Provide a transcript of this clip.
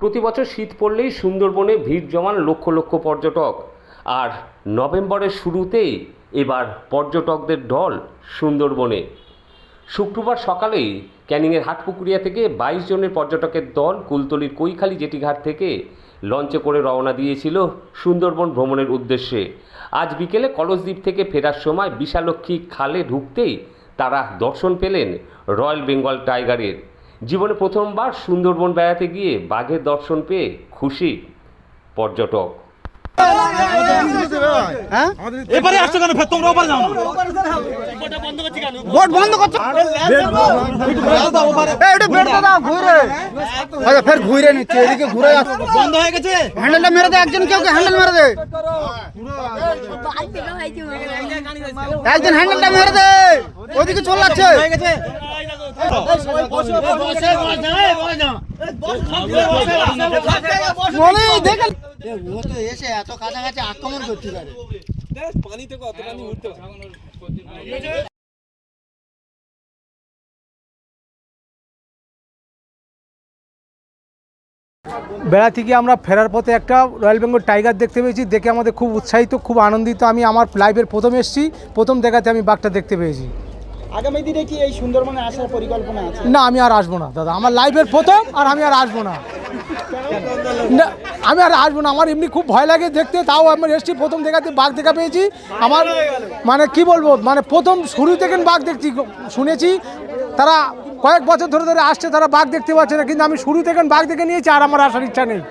প্রতি বছর শীত পড়লেই সুন্দরবনে ভিড় জমান লক্ষ লক্ষ পর্যটক। আর নভেম্বরের শুরুতেই এবার পর্যটকদের ঢল সুন্দরবনে। শুক্রবার সকালেই ক্যানিংয়ের হাটপুকুরিয়া থেকে 22 জনের পর্যটকের দল কুলতলির কৈখালি জেটিঘাট থেকে লঞ্চে করে রওনা দিয়েছিল সুন্দরবন ভ্রমণের উদ্দেশ্যে। আজ বিকেলে কলসদ্বীপ থেকে ফেরার সময় বিশালক্ষী খালে ঢুকতেই তারা দর্শন পেলেন রয়্যাল বেঙ্গল টাইগারের। জীবনে প্রথমবার সুন্দরবন বেড়াতে গিয়ে বাঘের দর্শন পেয়ে খুশি পর্যটক। এবারে আসছো কেন? তোমরা ওপারে যাও না, বোট বন্ধ করছো। এটা বেরোতে দাও, ঘুরে আচ্ছা ফের ঘুরে নিচ্ছে, এদিকে ঘুরে বন্ধ হয়ে গেছে। হ্যান্ডেলটা মেরে দে, একজন কেউ হ্যান্ডেল মেরে দে, একজন হ্যান্ডেলটা মেরে দে, ওইদিকে চলে যাচ্ছে। ও তো এসে এত কাছাকাছি আক্রমণ করতে পারে। পানিতে কত পানি উঠতে পারে। বেড়া থেকে আমরা ফেরার পথে একটা রয়্যাল বেঙ্গল টাইগার দেখতে পেয়েছি। দেখে আমাদের খুব উৎসাহিত, খুব আনন্দিত। আমি আমার লাইফের প্রথম এসেছি, প্রথম দেখাতে আমি বাঘটা দেখতে পেয়েছি। আগামী দিনে কি এই সুন্দরবনে আসার পরিকল্পনা আছে? না, আমি আর আসবো না দাদা, আমার লাইফের প্রথম, আর আমি আর আসবো না। না, আমি আর আসবো না। আমার এমনি খুব ভয় লাগে দেখতে, তাও আমার এসছি প্রথম দেখাতে বাঘ দেখা পেয়েছি। আমার মানে কি বলবো, মানে প্রথম শুরু থেকে বাঘ দেখছি। শুনেছি তারা কয়েক বছর ধরে আসছে, তারা বাঘ দেখতে পাচ্ছে না, কিন্তু আমি শুরু থেকে বাঘ দেখে নিয়েছি, আর আমার আসার ইচ্ছা নেই।